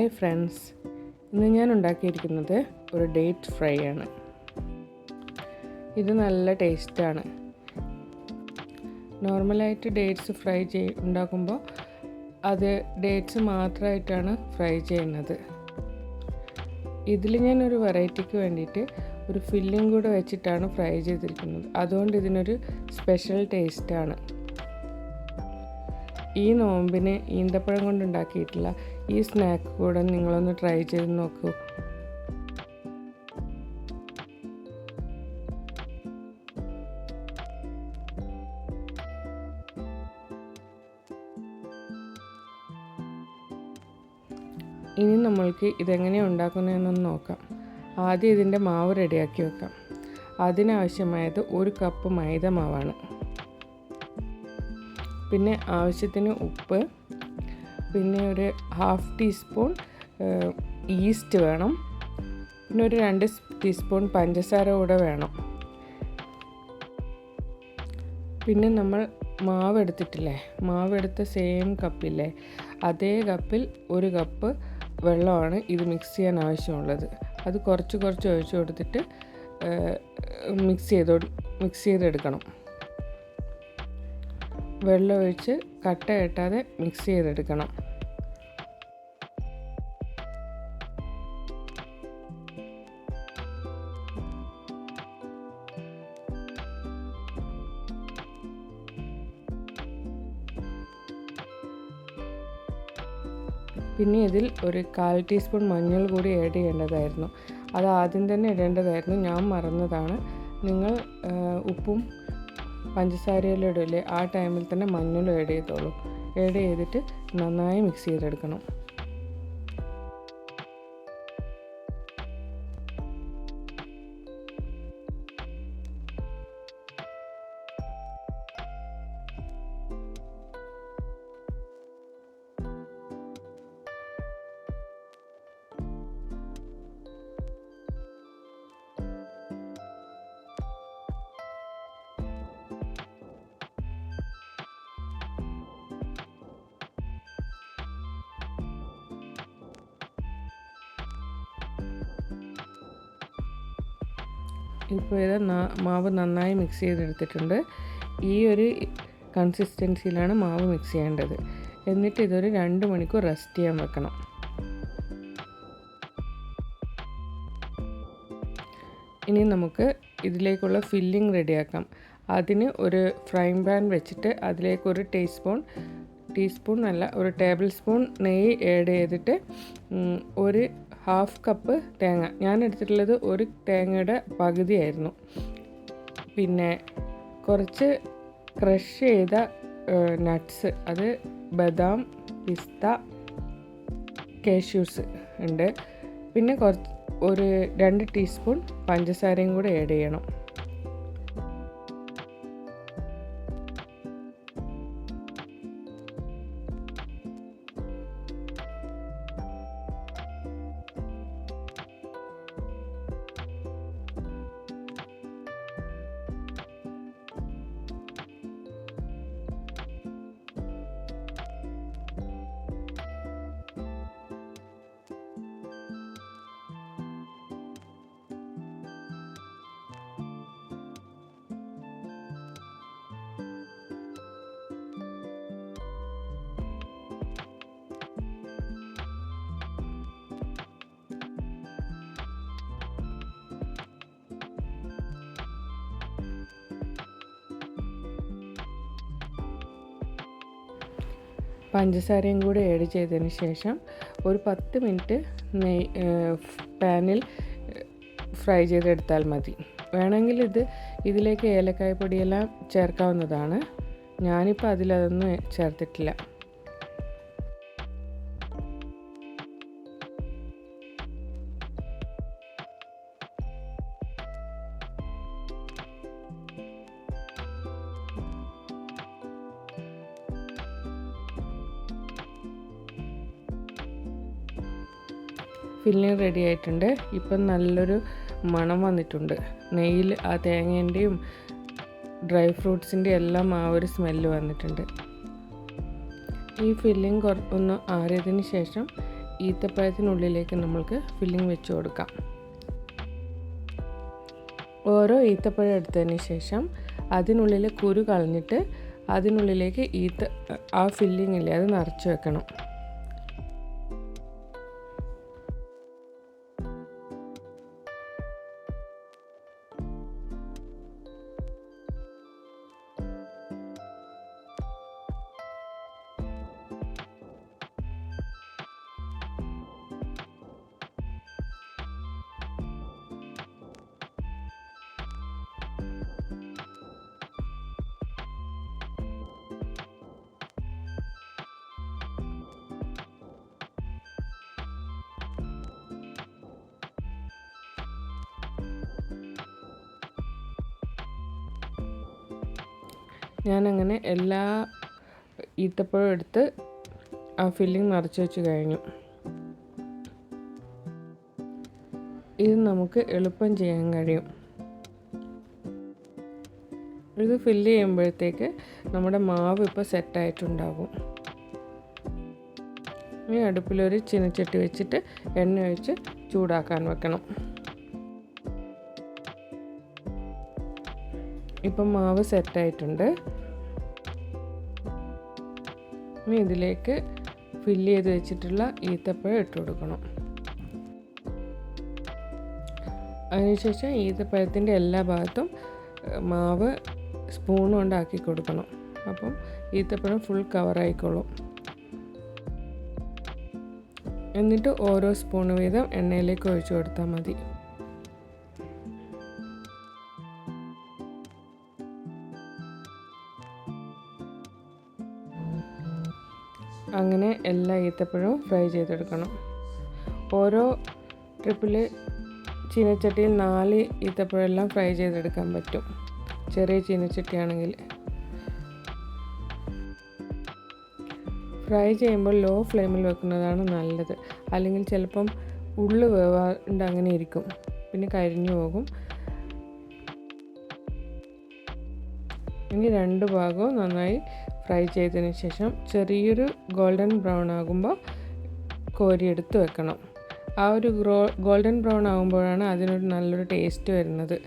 Hi friends, ഇന്ന് ഞാൻ ഉണ്ടാക്കിയിരിക്കുന്നത് ഒരു ഡേറ്റ് ഫ്രൈ ആണ്. ഇത് നല്ല ടേസ്റ്റാണ്. നോർമലായിട്ട് ഡേറ്റ്സ് ഫ്രൈ ഉണ്ടാക്കുമ്പോൾ അത് ഡേറ്റ്സ് മാത്രമായിട്ടാണ് ഫ്രൈ ചെയ്യുന്നത്. ഇതിൽ ഞാനൊരു വെറൈറ്റിക്ക് വേണ്ടിയിട്ട് ഒരു ഫില്ലിംഗ് കൂടെ വെച്ചിട്ടാണ് ഫ്രൈ ചെയ്തിരിക്കുന്നത്. അതുകൊണ്ട് ഇതിനൊരു സ്പെഷ്യൽ ടേസ്റ്റാണ്. ഈ നോമ്പിന് ഈന്തപ്പഴം കൊണ്ടുണ്ടാക്കിയിട്ടുള്ള ഈ സ്നാക്ക് കൂടെ നിങ്ങളൊന്ന് ട്രൈ ചെയ്ത് നോക്കൂ. ഇനി നമ്മൾക്ക് ഇതെങ്ങനെയാണ് ഉണ്ടാക്കുന്നതെന്നൊന്ന് നോക്കാം. ആദ്യം ഇതിൻ്റെ മാവ് റെഡിയാക്കി വെക്കാം. അതിനാവശ്യമായത് 1 കപ്പ് മൈദ മാവാണ്. പിന്നെ ആവശ്യത്തിന് ഉപ്പ്, പിന്നെ ഒരു 1/2 ടീസ്പൂൺ ഈസ്റ്റ് വേണം, പിന്നെ ഒരു 2 ടീസ്പൂൺ പഞ്ചസാര കൂടെ വേണം. പിന്നെ നമ്മൾ മാവെടുത്ത സെയിം കപ്പില്ലേ, അതേ കപ്പിൽ 1 കപ്പ് വെള്ളമാണ് ഇത് മിക്സ് ചെയ്യാൻ ആവശ്യമുള്ളത്. അത് കുറച്ച് ഒഴിച്ചു കൊടുത്തിട്ട് മിക്സ് ചെയ്തെടുക്കണം. വെള്ളം ഒഴിച്ച് കട്ട കെട്ടാതെ മിക്സ് ചെയ്തെടുക്കണം. പിന്നെ ഇതിൽ ഒരു 1/4 ടീസ്പൂൺ മഞ്ഞൾ കൂടി ആഡ് ചെയ്യേണ്ടതായിരുന്നു. അത് ആദ്യം തന്നെ ഇടേണ്ടതായിരുന്നു, ഞാൻ മറന്നതാണ്. നിങ്ങൾ ഉപ്പും പഞ്ചസാരയെല്ലാം ഇടില്ലേ, ആ ടൈമിൽ തന്നെ മഞ്ഞളും ആഡ് ചെയ്തോളൂ. ആഡ് ചെയ്തിട്ട് നന്നായി മിക്സ് ചെയ്തെടുക്കണം. ഇപ്പോൾ ഇത് മാവ് നന്നായി മിക്സ് ചെയ്തെടുത്തിട്ടുണ്ട്. ഈ ഒരു കൺസിസ്റ്റൻസിയിലാണ് മാവ് മിക്സ് ചെയ്യേണ്ടത്. എന്നിട്ട് ഇതൊരു 2 മണിക്കൂർ റെസ്റ്റ് ചെയ്യാൻ വെക്കണം. ഇനി നമുക്ക് ഇതിലേക്കുള്ള ഫില്ലിംഗ് റെഡിയാക്കാം. അതിന് ഒരു ഫ്രൈങ് പാൻ വെച്ചിട്ട് അതിലേക്ക് ഒരു ഒരു ടേബിൾ സ്പൂൺ നെയ്യ് ആഡ് ചെയ്തിട്ട് ഒരു 1/2 കപ്പ് തേങ്ങ, ഞാൻ എടുത്തിട്ടുള്ളത് ഒരു തേങ്ങയുടെ പകുതിയായിരുന്നു. പിന്നെ കുറച്ച് ക്രഷ് ചെയ്ത നട്ട്സ്, അത് ബദാം, പിസ്ത, കാഷ്യൂസ് ഉണ്ട്. പിന്നെ ഒരു 2 ടീസ്പൂൺ പഞ്ചസാരയും കൂടെ ആഡ് ചെയ്യണം. പഞ്ചസാരയും കൂടി ആഡ് ചെയ്തതിന് ശേഷം ഒരു 10 മിനിറ്റ് പാനിൽ ഫ്രൈ ചെയ്തെടുത്താൽ മതി. വേണമെങ്കിൽ ഇതിലേക്ക് ഏലക്കായ പൊടിയെല്ലാം ചേർക്കാവുന്നതാണ്. ഞാനിപ്പോൾ അതിലതൊന്നും ചേർത്തിട്ടില്ല. ഫില്ലിങ് റെഡി ആയിട്ടുണ്ട്. ഇപ്പം നല്ലൊരു മണം വന്നിട്ടുണ്ട്. നെയ്യിൽ ആ തേങ്ങേൻ്റെയും ഡ്രൈ ഫ്രൂട്ട്സിൻ്റെ എല്ലാം ആ ഒരു സ്മെല്ല് വന്നിട്ടുണ്ട്. ഈ ഫില്ലിങ് ഒന്ന് ആറിയതിന് ശേഷം ഈത്തപ്പഴത്തിനുള്ളിലേക്ക് നമ്മൾക്ക് ഫില്ലിംഗ് വെച്ച് കൊടുക്കാം. ഓരോ ഈത്തപ്പഴം എടുത്തതിന് ശേഷം അതിനുള്ളിൽ കുരു കളഞ്ഞിട്ട് അതിനുള്ളിലേക്ക് ആ ഫില്ലിംഗ് ഇല്ലേ അത് നിറച്ച് വെക്കണം. ഞാനങ്ങനെ എല്ലാ ഈത്തപ്പഴം എടുത്ത് ആ ഫില്ലിംഗ് നിറച്ച് വെച്ച് കഴിഞ്ഞു. ഇത് നമുക്ക് എളുപ്പം ചെയ്യാൻ കഴിയും. ഇത് ഫില്ല് ചെയ്യുമ്പോഴത്തേക്ക് നമ്മുടെ മാവ് ഇപ്പോൾ സെറ്റായിട്ടുണ്ടാകും. ഇനി അടുപ്പിലൊരു ചീനച്ചട്ടി വെച്ചിട്ട് എണ്ണ ഒഴിച്ച് ചൂടാക്കാൻ വെക്കണം. ഇപ്പം മാവ് സെറ്റായിട്ടുണ്ട്. ഇനി ഇതിലേക്ക് ഫില്ല് ചെയ്ത് വെച്ചിട്ടുള്ള ഈത്തപ്പഴം ഇട്ട് കൊടുക്കണം. അതിനുശേഷം ഈത്തപ്പഴത്തിൻ്റെ എല്ലാ ഭാഗത്തും മാവ് സ്പൂൺ കൊണ്ടാക്കി കൊടുക്കണം. അപ്പം ഈത്തപ്പഴം ഫുൾ കവറായിക്കോളും. എന്നിട്ട് ഓരോ സ്പൂൺ വീതം എണ്ണയിലേക്ക് ഒഴിച്ചു കൊടുത്താൽ മതി. അങ്ങനെ എല്ലാ ഈത്തപ്പഴവും ഫ്രൈ ചെയ്തെടുക്കണം. ഓരോ ട്രിപ്പിൽ ചീനച്ചട്ടിയിൽ 4 ഈത്തപ്പഴം എല്ലാം ഫ്രൈ ചെയ്തെടുക്കാൻ പറ്റും, ചെറിയ ചീനച്ചട്ടിയാണെങ്കിൽ. ഫ്രൈ ചെയ്യുമ്പോൾ ലോ ഫ്ലെയിമിൽ വെക്കുന്നതാണ് നല്ലത്. അല്ലെങ്കിൽ ചിലപ്പം ഉള്ളു വേവാണ്ട് അങ്ങനെ ഇരിക്കും, പിന്നെ കരിഞ്ഞു പോകും. ഇനി 2 ഭാഗവും നന്നായി ഫ്രൈ ചെയ്തതിന് ശേഷം ചെറിയൊരു ഗോൾഡൻ ബ്രൗൺ ആകുമ്പോൾ കോരിയെടുത്ത് വെക്കണം. ആ ഒരു ഗോൾഡൻ ബ്രൗൺ ആകുമ്പോഴാണ് അതിനൊരു നല്ലൊരു ടേസ്റ്റ് വരുന്നത്.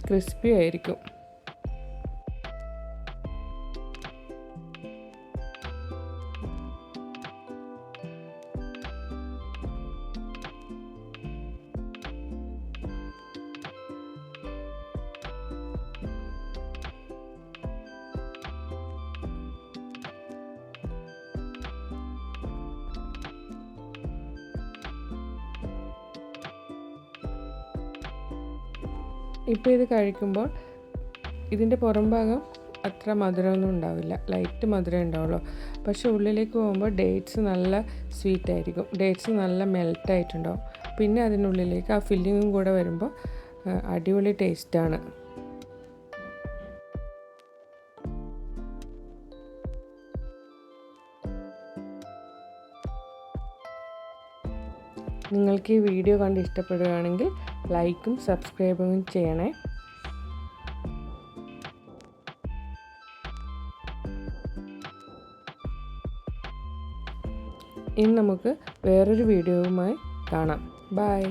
ക്രിസ്പി ആയിരിക്കും. ഇപ്പോൾ ഇത് കഴിക്കുമ്പോൾ ഇതിൻ്റെ പുറം ഭാഗം അത്ര മധുരമൊന്നും ഉണ്ടാവില്ല, ലൈറ്റ് മധുരം ഉണ്ടാവുള്ളൂ. പക്ഷേ ഉള്ളിലേക്ക് പോകുമ്പോൾ ഡേറ്റ്സ് നല്ല സ്വീറ്റ് ആയിരിക്കും, ഡേറ്റ്സ് നല്ല മെൽട്ടായിട്ടുണ്ടാവും. പിന്നെ അതിനുള്ളിലേക്ക് ആ ഫില്ലിങ്ങും കൂടെ വരുമ്പോൾ അടിപൊളി ടേസ്റ്റാണ്. നിങ്ങൾക്ക് ഈ വീഡിയോ കണ്ട് ഇഷ്ടപ്പെടുകയാണെങ്കിൽ ലൈക്കും സബ്സ്ക്രൈബും ചെയ്യണേ. ഇനി നമുക്ക് വേറൊരു വീഡിയോവുമായി കാണാം. ബൈ.